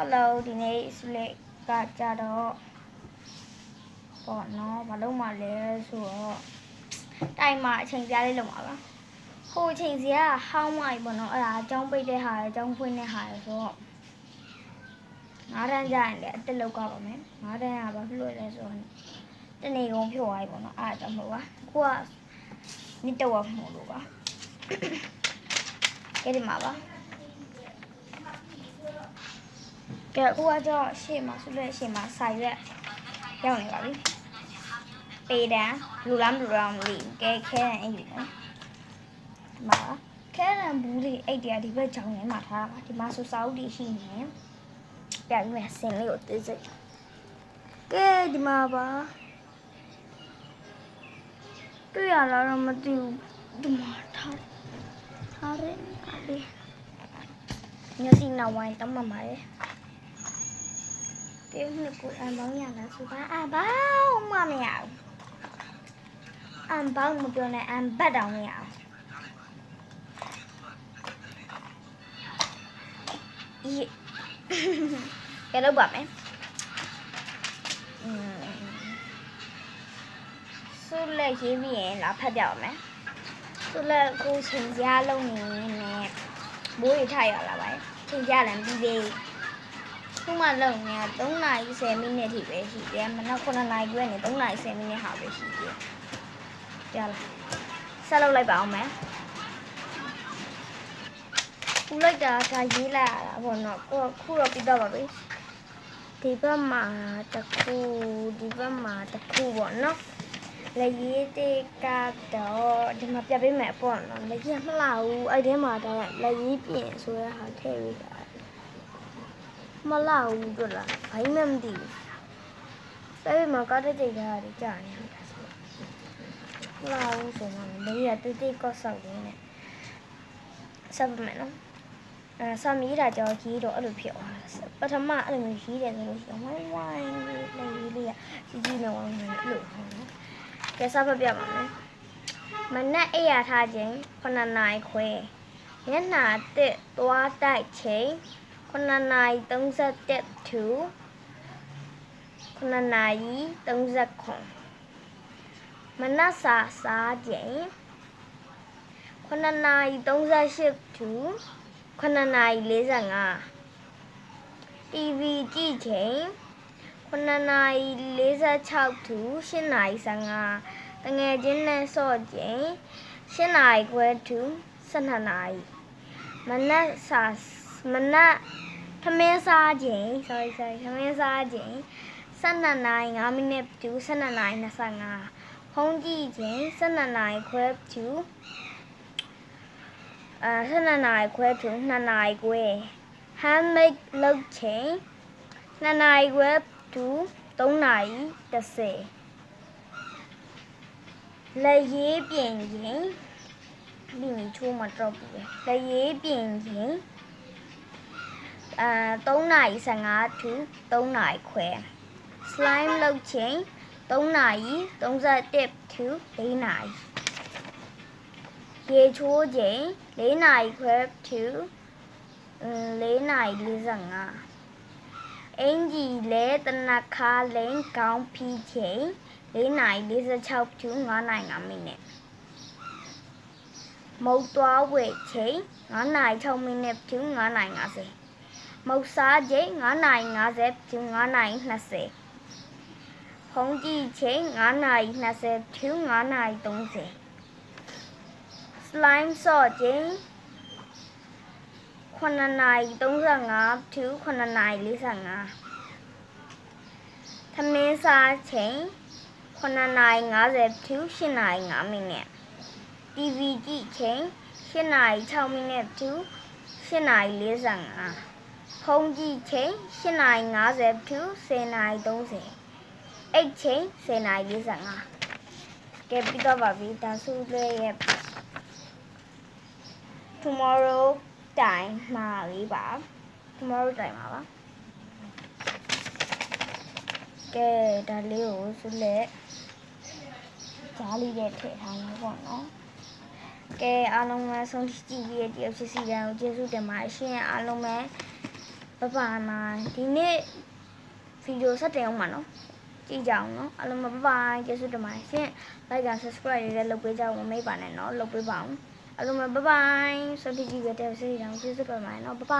Hello,ဒီနေ့စလက်ကကြတော့ပေါ့နော်မလုပ်မှလဲဆိုတော့တိုင်မှာအချိန်ပြလေးလုပ်မှာပါဟိုအချိန်စီကဟောင်းမိုက်ပေါ့နော်အဲ့ဒါအကြောင်းပိတ်တဲ့ဟာအကြောင်းဖွင့်တဲ့ဟာဆိုတော့9 တန်းကျရင်လည်းအတက်လောက်ကပါမယ်9 တန်းကဘာဖြစ်လို့လဲဆိုတော့တနေ့ကုန်ဖြုတ်သွားပြီပေါ့နော်အဲ့ဒါကြောင့်မဟုတ်ပါခုကမိတော့မဟုတ်လို့ပါကဲဒီမှာပါကဲအခုကကြောင့်ရှေ့မှာဆွလဲရှေ့မှာစာရွက်ရောက်နေပါပြီပေတန်းလူလားမလူလားမသိဘူးကဲခဲတန်းအိတ်လေးနော်ဒီမှာခဲတန်းဘူးလေးအိတ်တရားဒီဘက်ကြောင်ထဲမှာထားတာပါဒီမှာဆိုစာအုပ်တွေရှိနေတယ်ပြပြီးမယ်ဆင်လေးကိုသိစိတ်ကဲဒီမှာပါတွေ့ရလားတော့မသိဘူးဒီမှာထားရဲအားလေးညစီနောက်ဝိုင်းတောင်းမှပါတယ်ဒီနှစ်ကိုအန်ပေါင်းရလားဆိုပါအန်ပေါင်းမမရဘူးအန်ပေါင်းမပြောနဲ့အန်ဘတ်တောင်မရဘူးအေးကဲလုပ်ပါမယ်ဆုလက်ရေးပြီးရင်လာဖတ်ပြပါမယ်ဆုလက်ကိုချိန်ကြားလုံးနေနဲ့ဘိုးရထရလာပါရဲ့ချိန်ကြားလည်းပြီးသေးခုမှလုံနေ3 နာရီ 10 မိနစ်ထိပဲရှိတယ်မနက်9 နာရီကျွဲနေ3 နာရီ 10 မိနစ်ဟာပဲရှိတယ်ကြားလားဆက်လုပ်လိုက်ပါအောင်မယ်ခုလိုက်တာဒါရေးလိုက်ရတာပေါ့နော်ခုတော့ပြီးတော့ပါပြီဒီဘက်မှာတစ်ခုဒီဘက်မှာတစ်ခုပေါ့နော်လက်ရေးတေးကတော့ဒီမှာပြပေးမယ်ပေါ့နော်လက်ရေးမလှဘူးအဲ့ထဲမှာတော့လက်ရေးပြင်ဆိုရဟာထည့်ပေးတာမလှဘူးတို့လားဘာမှမသိဘူးအဲ့မှာကားတဲ့ကြိတ်ကားတွေကြာနေတာဆိုမလှဘူးဆိုမှလည်းရတိတိကော့ဆောက်ရင်းနဲ့ဆက်ပါမယ်နော်ဆာမီးတာကြောင့်ကြီးတော့အဲ့လိုဖြစ်သွားတာပထမအဲ့လိုမျိုးကြီးတယ်ဆိုလို့ရှိရင်ဝိုင်းဝိုင်းလေးလေးကကြီးကြီးနဲ့ဝိုင်းဝိုင်းအဲ့လိုဟုတ်နော်ကဲဆက်ပြပါမယ်မနက်အိယာထားခြင်း9 နာရီခွဲညနာတက်သွားတိုက်ချိန်9 နာရီ 31 to 9 နာရီ 39မနက်စာစားခြင်း9 နာရီ 38 to 9 နာရီ 45 TV ကြည့်ချိန်9 နာရီ 46 to 10 နာရီ 15တငယ်ချင်းနဲ့စော့ချိန်10 နာရီခွဲ to 12 နာရီမနက်ထမင်းစားချိန်ထမင်းစားချိန်12 နာရီ 5 မိနစ် to 12 နာရီ 25ဖုန်းကြည့်ချိန်12 နာရီခွဲ to 12 နာရီခွဲ to 2 နာရီခွဲ handmade လုပ်ချိန်2 နာရီခွဲ to 3 နာရီ 10လက်ရေးပြင်ချိန်ဒီမီချိုးမှာတော့ပြီလက်ရေးပြင်ချိန်3 နာရီ 15 to 3 နာရီခွဲ slime လုပ်ချိန်3 နာရီ 31 to 4 နာရီရေချိုးချိန်4 နာရီခွဲ to 4 နာရီ 45အင်ကြီးလဲတနခါလိန်ကောင်းဖီးချိန်4 နာရီ 46 to 9 နာရီ 5 မိနစ်မုတ်သွားဝဲချိန်9 နာရီ 6 မိနစ် to 9 နာရီ 50မုတ်စားချိန်9 နာရီ 50 to 9 နာရီ 20ဖုန်းကြည့်ချိန်9 နာရီ 20 to 9 နာရီ 30slime ဆော့ချိန်9 နာရီ 35 to 9 နာရီ 45သမင်းစားချိန်9 နာရီ 50 to 10 နာရီ 5 မိနစ် TV ကြည့်ချိန်10 နာရီ 6 မိနစ် to 10 နာရီ 45ဖုန်းကြည့်ချိန်10 နာရီ 50 to 10 နာရီ 30အိတ်ချိန်10 နာရီ 45ကဲပြီးတော့ပါပြီဒါဆိုလည်းရဲ့ tomorrow time မှာလေးပါ tomorrow time မှာပါကဲဒါလေးကိုဆိုလက်ကြားလေးနဲ့ထည့်ထားမှာပေါ့နော်ကဲအားလုံးပဲဆုံးဖြတ်ကြည့်ပြီးတဲ့တယောက်စီစီတန်းကိုကျေးဇူးတင်ပါတယ်ရှင်အားလုံးပဲ ဘဘနာဒီနေ့ဗီဒီယိုဆက်တင်အောင်ပါနော်ကြည့်ကြအောင်နော်အားလုံးဘဘကျေးဇူးတင်ပါတယ်ရှင် like and subscribe ရေးလုပ်ပေးကြအောင်မမေ့ပါနဲ့နော်လုပ်ပေးပါအောင်အားလုံးဘဘဆိုတိကြည့်ရတဲ့ဆေးတောင်ကျေးဇူးတင်ပါတယ်နော်ဘဘ